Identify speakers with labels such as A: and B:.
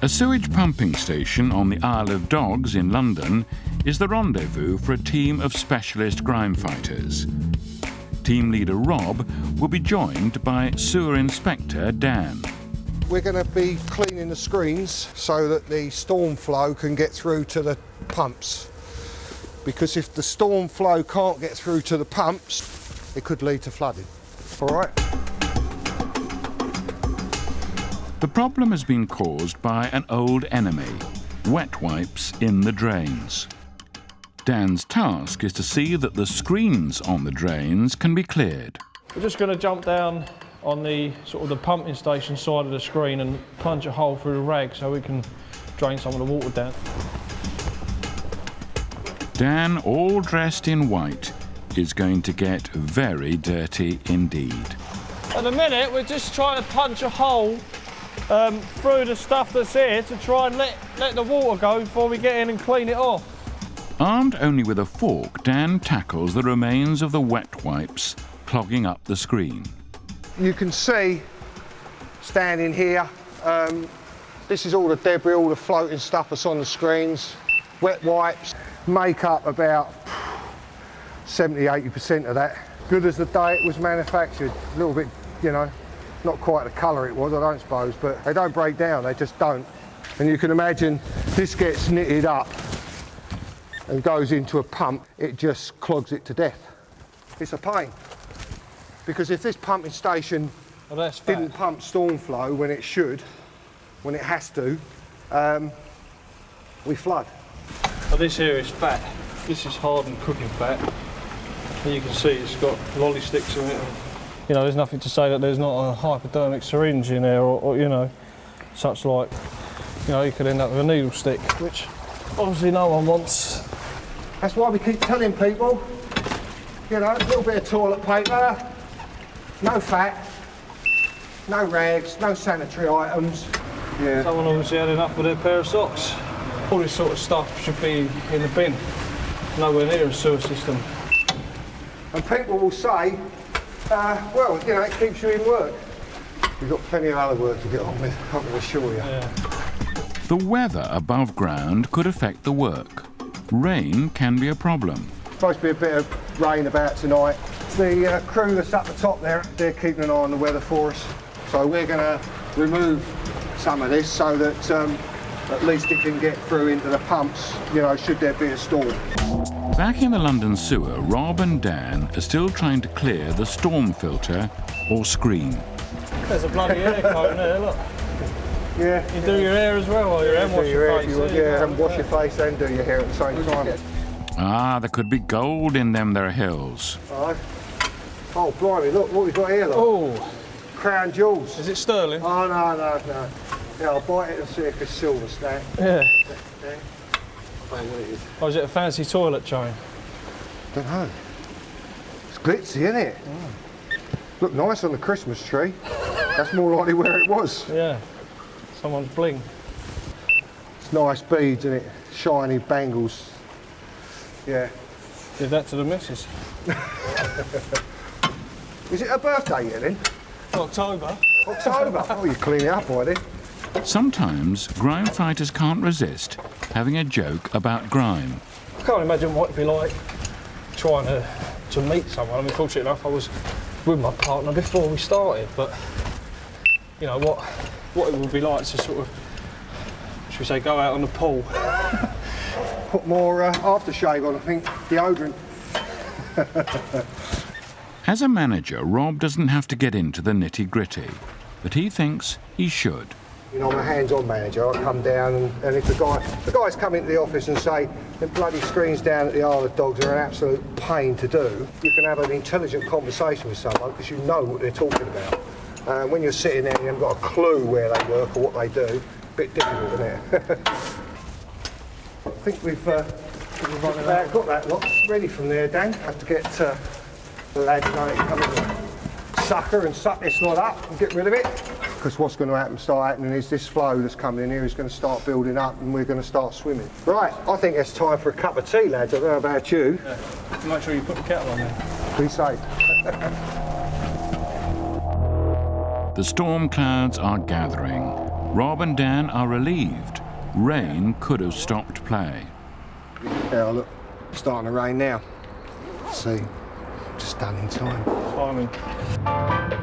A: A sewage pumping station on the Isle of Dogs in London is the rendezvous for a team of specialist Grimefighters. Team leader Rob will be joined by sewer inspector Dan.
B: We're going to be cleaning the screens so that the storm flow can get through to the pumps. Because if the storm flow can't get through to the pumps, it could lead to flooding. All right?
A: The problem has been caused by an old enemy, wet wipes in the drains. Dan's task is to see that the screens on the drains can be cleared.
C: We're just going to jump down on the the pumping station side of the screen and punch a hole through the rag so we can drain some of the water down.
A: Dan, all dressed in white, is going to get very dirty indeed.
C: At the minute, we're just trying to punch a hole through the stuff that's here to try and let the water go before we get in and clean it off.
A: Armed only with a fork, Dan tackles the remains of the wet wipes clogging up the screen.
B: You can see, standing here, this is all the debris, all the floating stuff that's on the screens. Wet wipes make up about 70–80% of that. Good as the day it was manufactured. A little bit, not quite the colour it was, I don't suppose, but they don't break down, they just don't. And you can imagine this gets knitted up and goes into a pump, it just clogs it to death. It's a pain. Because if this pumping station didn't pump storm flow when it should, when it has to, we flood.
C: Well, this here is fat. This is hardened cooking fat. And you can see it's got lolly sticks in it. There's nothing to say that there's not a hypodermic syringe in there or such like, you could end up with a needle stick, which obviously no one wants.
B: That's why we keep telling people, a little bit of toilet paper, no fat, no rags, no sanitary items. Yeah.
C: Someone obviously had enough of their pair of socks. All this sort of stuff should be in the bin, nowhere near a sewer system.
B: And people will say, it keeps you in work. We've got plenty of other work to get on with, I can assure you.
C: Yeah.
A: The weather above ground could affect the work. Rain can be a problem.
B: Supposed to be a bit of rain about tonight. The crew that's up the top there, they're keeping an eye on the weather for us. So we're going to remove some of this so that at least it can get through into the pumps, should there be a storm.
A: Back in the London sewer, Rob and Dan are still trying to clear the storm filter or screen.
C: There's a bloody air cone there, look.
B: Yeah.
C: You do your hair as well while you're and wash your face.
B: And wash your face and do your hair at the same time.
A: Ah, there could be gold in them there hills.
B: Right. Oh, blimey, look what we've got here, look.
C: Oh.
B: Crown jewels.
C: Is it sterling?
B: Oh, no. Yeah, I'll bite it and see if it's silver stack.
C: Yeah.
B: I don't know what it is.
C: Or is it a fancy toilet chain?
B: Don't know. It's glitzy, isn't it? Oh. Look nice on the Christmas tree. That's more likely where it was.
C: Yeah. Someone's bling.
B: It's nice beads, isn't it? Shiny bangles. Yeah.
C: Did that to the missus.
B: Is it her birthday yet then?
C: October.
B: October? Oh, you clean it up already.
A: Sometimes Grimefighters can't resist having a joke about grime.
C: I can't imagine what it'd be like trying to meet someone. I mean, fortunate enough, I was with my partner before we started, but what it would be like to sort of, should we say, go out on the pool.
B: Put more aftershave on, I think, deodorant.
A: As a manager, Rob doesn't have to get into the nitty-gritty, but he thinks he should.
B: I'm a hands-on manager. I come down and if the guys come into the office and say the bloody screens down at the Isle of Dogs are an absolute pain to do, you can have an intelligent conversation with someone because you know what they're talking about. When you're sitting there and you haven't got a clue where they work or what they do, a bit difficult, isn't it? I think we've got that lot ready from there, Dan. Have to get the lads going to come in and sucker and suck this lot up and get rid of it. Because what's going to start happening is this flow that's coming in here is going to start building up and we're going to start swimming. Right, I think it's time for a cup of tea, lads. I don't know about you.
C: Yeah. Make sure you put the kettle on there.
B: Be safe.
A: The storm clouds are gathering. Rob and Dan are relieved. Rain could have stopped play.
B: Yeah, look, it's starting to rain now. See, just done in time.
C: Timing.